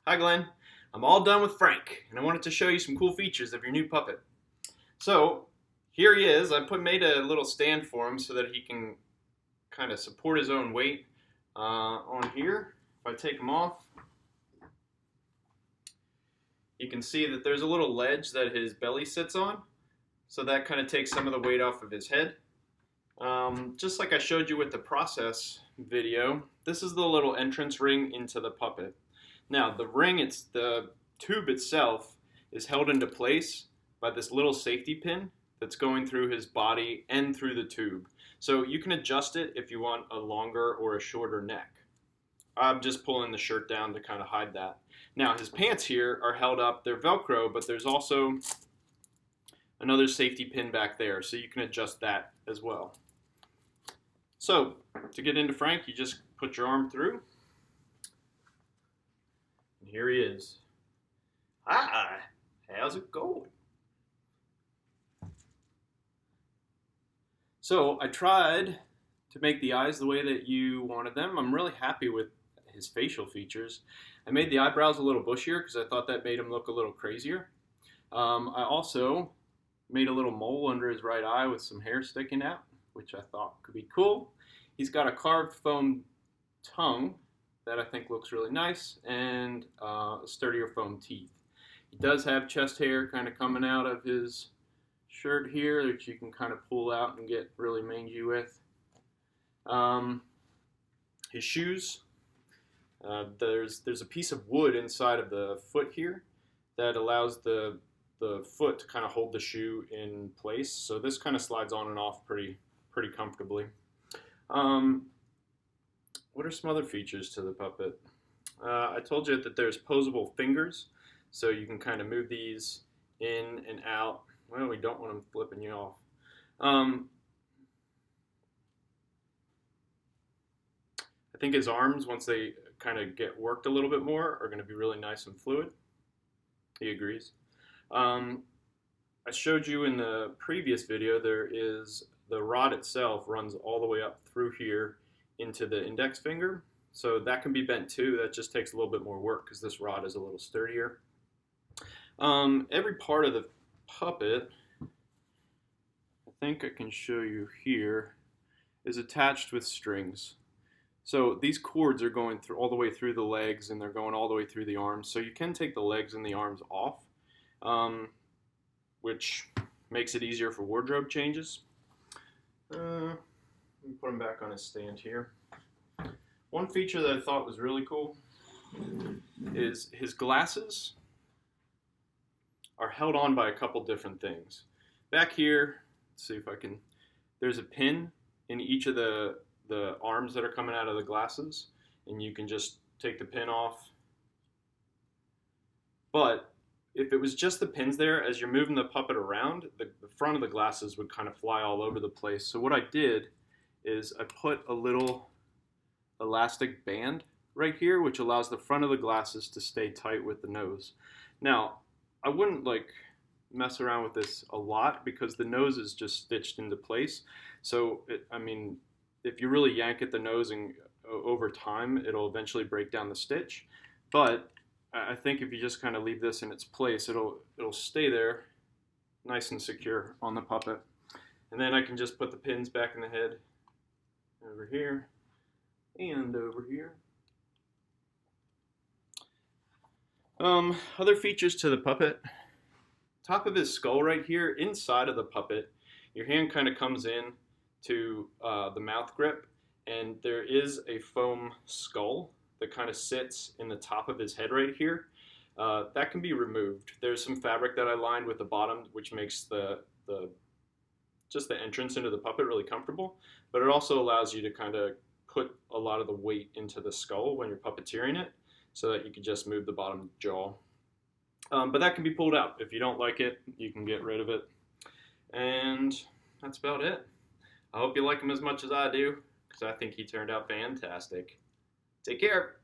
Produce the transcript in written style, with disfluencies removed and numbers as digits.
Hi Glenn, I'm all done with Frank, and I wanted to show you some cool features of your new puppet. So, here he is. Made a little stand for him so that he can kind of support his own weight on here. If I take him off, you can see that there's a little ledge that his belly sits on, so that kind of takes some of the weight off of his head. Just like I showed you with the process video, this is the little entrance ring into the puppet. Now the tube itself is held into place by this little safety pin that's going through his body and through the tube. So you can adjust it if you want a longer or a shorter neck. I'm just pulling the shirt down to kind of hide that. Now his pants here are held up, they're Velcro, but there's also another safety pin back there, so you can adjust that as well. So to get into Frank, you just put your arm through. And here he is. Hi, how's it going? So I tried to make the eyes the way that you wanted them. I'm really happy with his facial features. I made the eyebrows a little bushier because I thought that made him look a little crazier. I also made a little mole under his right eye with some hair sticking out, which I thought could be cool. He's got a carved foam tongue that I think looks really nice, and sturdier foam teeth. He does have chest hair kind of coming out of his shirt here that you can kind of pull out and get really mangy with. His shoes, there's a piece of wood inside of the foot here that allows the foot to kind of hold the shoe in place. So this kind of slides on and off pretty comfortably. What are some other features to the puppet? I told you that there's posable fingers, so you can kind of move these in and out. Well, we don't want them flipping you off. I think his arms, once they kind of get worked a little bit more, are going to be really nice and fluid. He agrees. I showed you in the previous video, the rod itself runs all the way up through here into the index finger. So that can be bent too. That just takes a little bit more work because this rod is a little sturdier. Every part of the puppet, I think I can show you here, is attached with strings. So these cords are going through all the way through the legs, and they're going all the way through the arms. So you can take the legs and the arms off, which makes it easier for wardrobe changes. Let me put him back on his stand here. One feature that I thought was really cool is his glasses are held on by a couple different things. Back here, let's see if I can, there's a pin in each of the arms that are coming out of the glasses, and you can just take the pin off. But if it was just the pins there, as you're moving the puppet around, the front of the glasses would kind of fly all over the place. So what I did is I put a little elastic band right here, which allows the front of the glasses to stay tight with the nose. Now, I wouldn't mess around with this a lot because the nose is just stitched into place. So, if you really yank at the nose and over time, it'll eventually break down the stitch. But I think if you just kind of leave this in its place, it'll stay there nice and secure on the puppet. And then I can just put the pins back in the head over here and over here. Other features to the puppet. Top of his skull right here, inside of the puppet, your hand kind of comes in to the mouth grip, and there is a foam skull that kind of sits in the top of his head right here. That can be removed. There's some fabric that I lined with the bottom, which makes just the entrance into the puppet really comfortable, but it also allows you to kind of put a lot of the weight into the skull when you're puppeteering it, so that you can just move the bottom jaw. But that can be pulled out. If you don't like it, you can get rid of it. And that's about it. I hope you like him as much as I do, because I think he turned out fantastic. Take care.